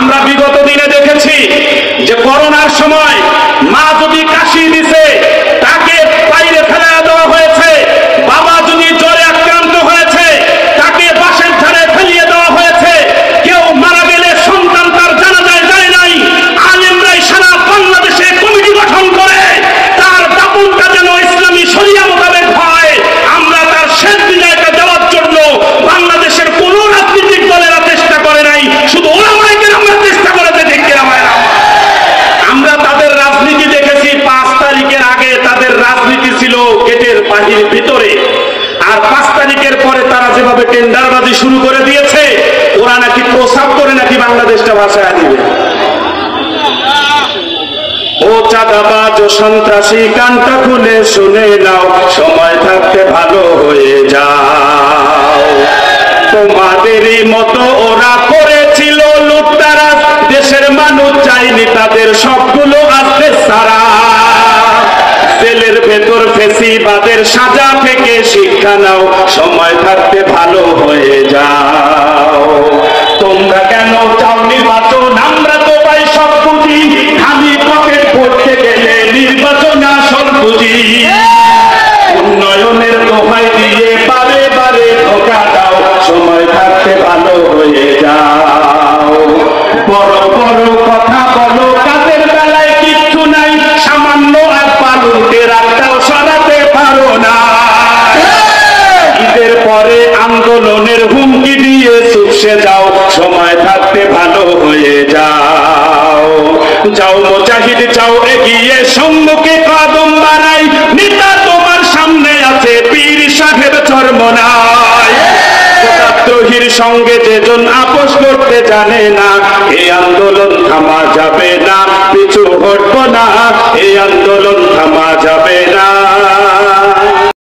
আমরা বিগত দিনে দেখেছি যে করোনার সময় মা যদি কাশি দিছে তাকে বাইরে ফেলে দেওয়া হয়েছে, বাবা যদি জ্বরে আক্রান্ত হয়েছে তাকে বাসের ধারে ফেলিয়ে দেওয়া হয়েছে, কেউ মারা গেলে সন্তান তার জানাজায় যায় নাই। আলেমরাই সারা বাংলাদেশে কমিটি গঠন করে তার দাফনটা যেন ইসলামী শরিয়া মোতাবেক হয়, আমরা তার শেষ বিদায়টা দেওয়ার জন্য বাংলাদেশের কোন রাজনৈতিক দলেরা চেষ্টা করে নাই, শুধু ওলামায়ে আমরা চেষ্টা করেছে। ঠিক কিনা ভাইরা? আমরা তাদের রাজনীতি দেখেছি। 5 তারিখের আগে তাদের রাজনীতি ছিল গেটের বাহির ভিতরে, আর 5 তারিখের পরে তারা যেভাবে টেন্ডারবাজি শুরু করে দিয়েছে, ওরা নাকি প্রস্তাব করে নাকি বাংলাদেশটা ভাষায় দিবে। ও চাঁদাবাজ ও সন্ত্রাসী, কানটা খুলে শুনে নাও, সময় থাকতে ভালো হয়ে যাও। তোমাদেরই মতো ওরা করেছিল লুটতারাজ, দেশের মানুষ চাইনি তাদের সবগুলো আসতে সারা। জেলের ভেতর ফেসিবাদের সাজা থেকে শিক্ষা নাও, সময় থাকতে ভালো হয়ে যাও। তোমরা কেন চাও নির্বাচন? আমরা তো পাই সব বুঝি, খালি পকেট ভরতে গেলে নির্বাচন আসল বুঝি। উন্নয়নের দোহাই দিয়ে বারে বারে ধোঁকা দাও, সময় থাকতে ভালো হয়ে যাও। বড় বড় কথা বলো, কাজের বেলায় কিচ্ছু নাই, সামান্য এক পালুকে রাখটাও সরাতে পারো না। ঈদের পরে আন্দোলনের হুমকি দিয়ে চুপসে যাও, সময় থাকতে ভালো হয়ে যাও। যাও মুজাহিদ যাও এগিয়ে, সম্মুখে কদম বাড়াই, নেতা তোমার সামনে আছে, পীর সাহেব চরমনাই। দ্রোহীর সঙ্গে যেজন আপোষ করতে জানে না, এই আন্দোলন থামা যাবে না, পিছু হটবো না, এই আন্দোলন থামা যাবে